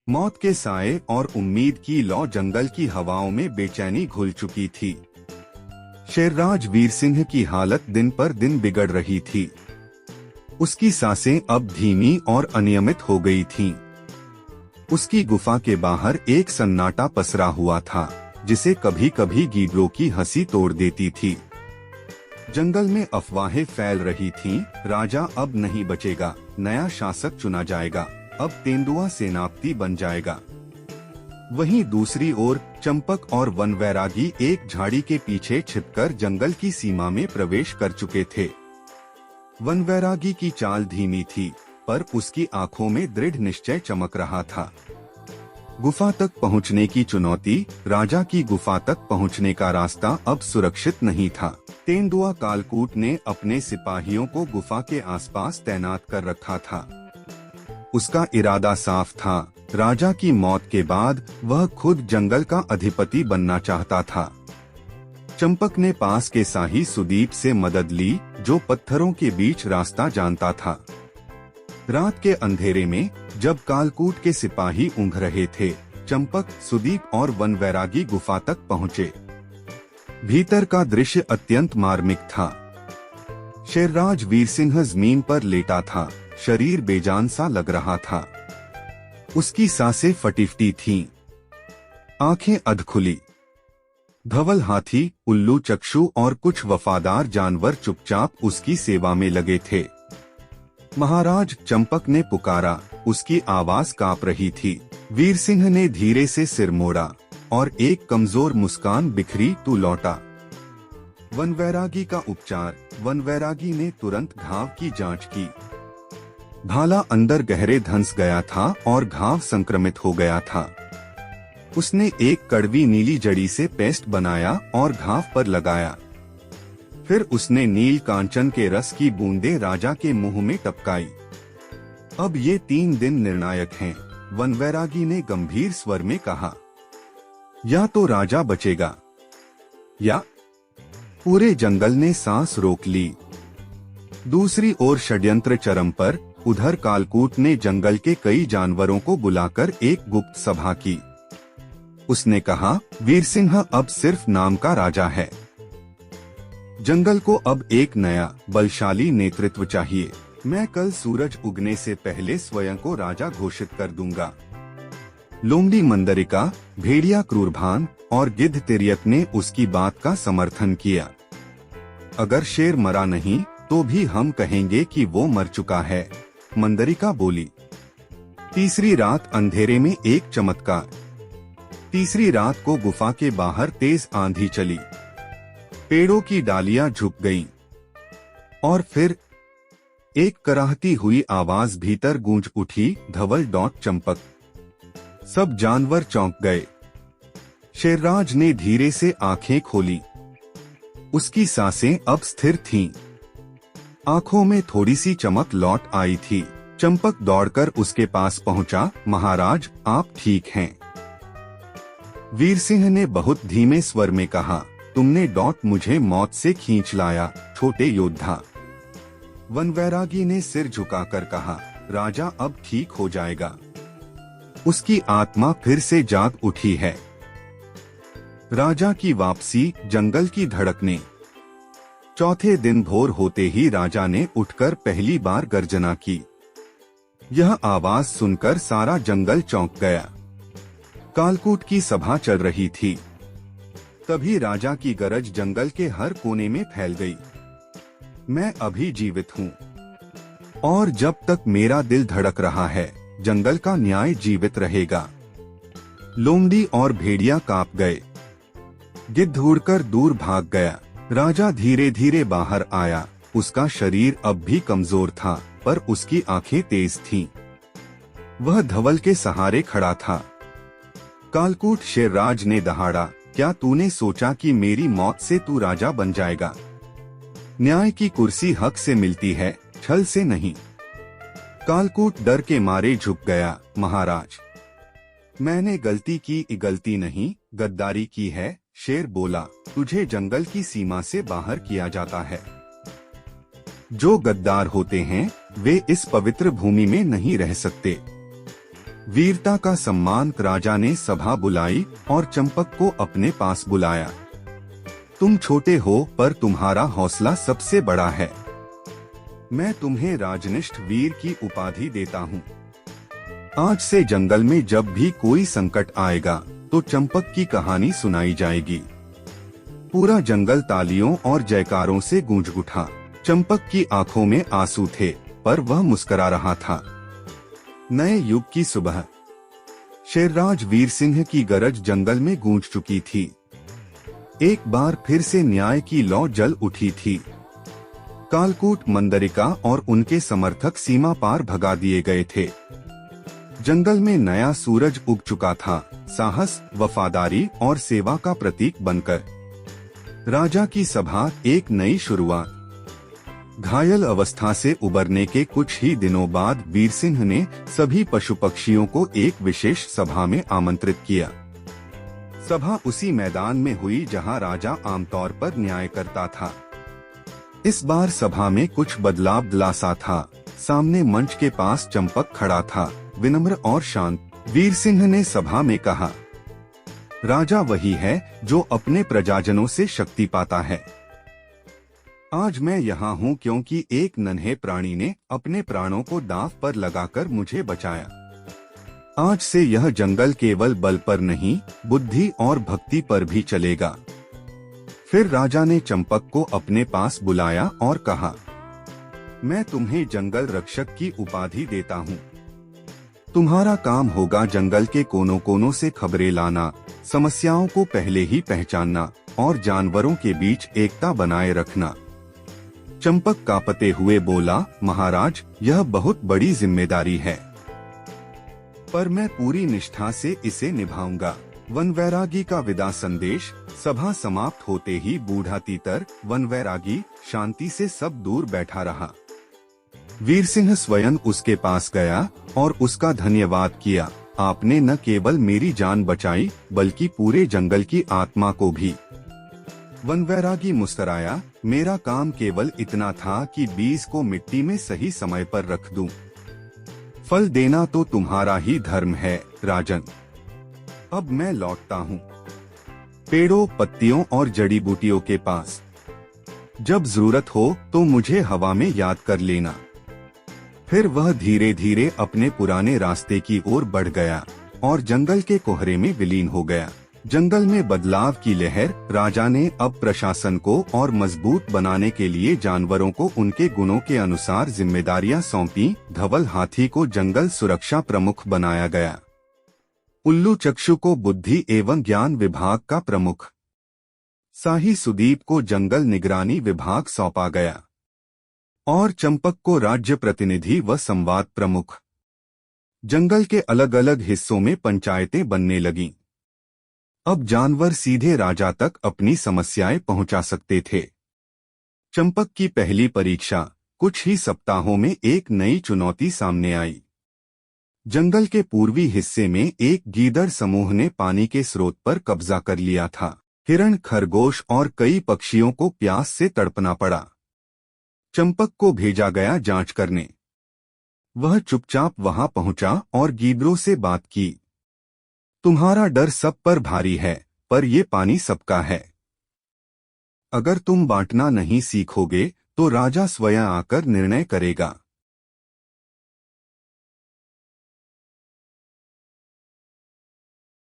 मौत के साए और उम्मीद की लौ जंगल की हवाओं में बेचैनी घुल चुकी थी। शेरराज वीर सिंह की हालत दिन पर दिन बिगड़ रही थी। उसकी सांसें अब धीमी और अनियमित हो गई थीं। उसकी गुफा के बाहर एक सन्नाटा पसरा हुआ था, जिसे कभी कभी गीदड़ों की हंसी तोड़ देती थी। जंगल में अफवाहें फैल रही थीं, राजा अब नहीं बचेगा, नया शासक चुना जाएगा, अब तेंदुआ सेनापति बन जाएगा। वहीं दूसरी ओर चंपक और वनवैरागी एक झाड़ी के पीछे छिपकर जंगल की सीमा में प्रवेश कर चुके थे। वनवैरागी की चाल धीमी थी, पर उसकी आंखों में दृढ़ निश्चय चमक रहा था। गुफा तक पहुंचने की चुनौती, राजा की गुफा तक पहुंचने का रास्ता अब सुरक्षित नहीं था। तेंदुआ कालकूट ने अपने सिपाहियों को गुफा के आसपास तैनात कर रखा था। उसका इरादा साफ था, राजा की मौत के बाद वह खुद जंगल का अधिपति बनना चाहता था। चंपक ने पास के साही सुदीप से मदद ली, जो पत्थरों के बीच रास्ता जानता था। रात के अंधेरे में जब कालकूट के सिपाही ऊँघ रहे थे, चंपक, सुदीप और वनवैरागी गुफा तक पहुँचे। भीतर का दृश्य अत्यंत मार्मिक था। शेरराज वीर सिंह जमीन पर लेटा था, शरीर बेजान सा लग रहा था। उसकी सांसें फटी-फटी थीं, आंखें अधखुली। धवल हाथी, उल्लू चक्षु और कुछ वफादार जानवर चुपचाप उसकी सेवा में लगे थे। महाराज, चंपक ने पुकारा, उसकी आवाज कांप रही थी। वीर सिंह ने धीरे से सिर मोड़ा और एक कमजोर मुस्कान बिखरी, तू लौटा। वनवैरागी का उपचार। वनवैरागी ने तुरंत घाव की जांच की। भाला अंदर गहरे धंस गया था और घाव संक्रमित हो गया था। उसने एक कड़वी नीली जड़ी से पेस्ट बनाया और घाव पर लगाया। फिर उसने नील कांचन के रस की बूंदें राजा के मुंह में टपकाई। अब ये 3 दिन निर्णायक हैं, वनवैरागी ने गंभीर स्वर में कहा। या तो राजा बचेगा, या पूरे जंगल ने सांस रोक ली। दूसरी ओर षड्यंत्र चरम पर। उधर कालकूट ने जंगल के कई जानवरों को बुलाकर एक गुप्त सभा की। उसने कहा, वीर सिंह अब सिर्फ नाम का राजा है। जंगल को अब एक नया बलशाली नेतृत्व चाहिए। मैं कल सूरज उगने से पहले स्वयं को राजा घोषित कर दूंगा। लोमड़ी मंदरिका, भेड़िया क्रूरभान और गिद्ध तिर्यक ने उसकी बात का समर्थन किया। अगर शेर मरा नहीं तो भी हम कहेंगे कि वो मर चुका है, मंदरिका बोली। तीसरी रात अंधेरे में एक चमत्कार। तीसरी रात को गुफा के बाहर तेज आंधी चली। पेड़ों की डालियां झुक गईं। और फिर एक कराहती हुई आवाज भीतर गूंज उठी, धवल डॉट चंपक। सब जानवर चौंक गए। शेरराज ने धीरे से आंखें खोली। उसकी सांसें अब स्थिर थीं। आंखों में थोड़ी सी चमक लौट आई थी। चंपक दौड़कर उसके पास पहुंचा, महाराज, आप ठीक हैं? वीर सिंह ने बहुत धीमे स्वर में कहा, तुमने डॉट मुझे मौत से खींच लाया, छोटे योद्धा। वनवैरागी ने सिर झुकाकर कहा, राजा अब ठीक हो जाएगा। उसकी आत्मा फिर से जाग उठी है। राजा की वापसी, जंगल की धड़कने। चौथे दिन भोर होते ही राजा ने उठकर पहली बार गर्जना की। यह आवाज सुनकर सारा जंगल चौंक गया। कालकूट की सभा चल रही थी। तभी राजा की गरज जंगल के हर कोने में फैल गई। मैं अभी जीवित हूँ, और जब तक मेरा दिल धड़क रहा है, जंगल का न्याय जीवित रहेगा। लोमड़ी और भेड़िया कांप गए। गिद्ध उड़कर दूर भाग गया। राजा धीरे धीरे बाहर आया। उसका शरीर अब भी कमजोर था, पर उसकी आंखें तेज थीं। वह धवल के सहारे खड़ा था। कालकूट शेरराज ने दहाड़ा, क्या तूने सोचा कि मेरी मौत से तू राजा बन जाएगा? न्याय की कुर्सी हक से मिलती है, छल से नहीं। कालकूट डर के मारे झुक गया। महाराज, मैंने गलती की, गलती नहीं, गद्दारी की है, शेर बोला। तुझे जंगल की सीमा से बाहर किया जाता है। जो गद्दार होते हैं वे इस पवित्र भूमि में नहीं रह सकते। वीरता का सम्मान राजा ने सभा बुलाई और चंपक को अपने पास बुलाया। तुम छोटे हो पर तुम्हारा हौसला सबसे बड़ा है। मैं तुम्हें राजनिष्ठ वीर की उपाधि देता हूँ। आज से जंगल में जब भी कोई संकट आएगा तो चंपक की कहानी सुनाई जाएगी। पूरा जंगल तालियों और जयकारों से गूंज उठा। चंपक की आंखों में आंसू थे पर वह मुस्कुरा रहा था। नए युग की सुबह। शेरराज वीर सिंह की गरज जंगल में गूंज चुकी थी। एक बार फिर से न्याय की लौ जल उठी थी। कालकूट मंदरिका और उनके समर्थक सीमा पार भगा दिए गए थे। जंगल में नया सूरज उग चुका था, साहस, वफादारी और सेवा का प्रतीक बनकर। राजा की सभा एक नई शुरुआत। घायल अवस्था से उबरने के कुछ ही दिनों बाद वीर सिंह ने सभी पशु पक्षियों को एक विशेष सभा में आमंत्रित किया। सभा उसी मैदान में हुई जहां राजा आमतौर पर न्याय करता था। इस बार सभा में कुछ बदलाव लासा था। सामने मंच के पास चंपक खड़ा था, विनम्र और शांत। वीर सिंह ने सभा में कहा, राजा वही है जो अपने प्रजाजनों से शक्ति पाता है। आज मैं यहाँ हूँ क्योंकि एक नन्हे प्राणी ने अपने प्राणों को दांव पर लगाकर मुझे बचाया। आज से यह जंगल केवल बल पर नहीं, बुद्धि और भक्ति पर भी चलेगा। फिर राजा ने चंपक को अपने पास बुलाया और कहा, मैं तुम्हें जंगल रक्षक की उपाधि देता हूँ। तुम्हारा काम होगा जंगल के कोनों कोनों से खबरें लाना, समस्याओं को पहले ही पहचानना और जानवरों के बीच एकता बनाए रखना। चंपक कांपते हुए बोला, महाराज, यह बहुत बड़ी जिम्मेदारी है, पर मैं पूरी निष्ठा से इसे निभाऊंगा। वन वैरागी का विदा संदेश। सभा समाप्त होते ही बूढ़ा तीतर, वन वैरागी, शांति से सब दूर बैठा रहा। वीर सिंह स्वयं उसके पास गया और उसका धन्यवाद किया। आपने न केवल मेरी जान बचाई बल्कि पूरे जंगल की आत्मा को भी। वन वैरागी मुस्कुराया, मेरा काम केवल इतना था कि बीज को मिट्टी में सही समय पर रख दूं। फल देना तो तुम्हारा ही धर्म है राजन। अब मैं लौटता हूँ पेड़ों, पत्तियों और जड़ी बूटियों के पास। जब जरूरत हो तो मुझे हवा में याद कर लेना। फिर वह धीरे धीरे अपने पुराने रास्ते की ओर बढ़ गया और जंगल के कोहरे में विलीन हो गया। जंगल में बदलाव की लहर। राजा ने अब प्रशासन को और मजबूत बनाने के लिए जानवरों को उनके गुणों के अनुसार जिम्मेदारियां सौंपी। धवल हाथी को जंगल सुरक्षा प्रमुख बनाया गया। उल्लू चक्षु को बुद्धि एवं ज्ञान विभाग का प्रमुख, शाही सुदीप को जंगल निगरानी विभाग सौंपा गया और चंपक को राज्य प्रतिनिधि व संवाद प्रमुख। जंगल के अलग अलग हिस्सों में पंचायतें बनने लगीं। अब जानवर सीधे राजा तक अपनी समस्याएं पहुंचा सकते थे। चंपक की पहली परीक्षा। कुछ ही सप्ताहों में एक नई चुनौती सामने आई। जंगल के पूर्वी हिस्से में एक गीदड़ समूह ने पानी के स्रोत पर कब्जा कर लिया था। हिरण, खरगोश और कई पक्षियों को प्यास से तड़पना पड़ा। चंपक को भेजा गया जांच करने। वह चुपचाप वहां पहुंचा और गीदड़ों से बात की। तुम्हारा डर सब पर भारी है, पर ये पानी सबका है। अगर तुम बांटना नहीं सीखोगे तो राजा स्वयं आकर निर्णय करेगा।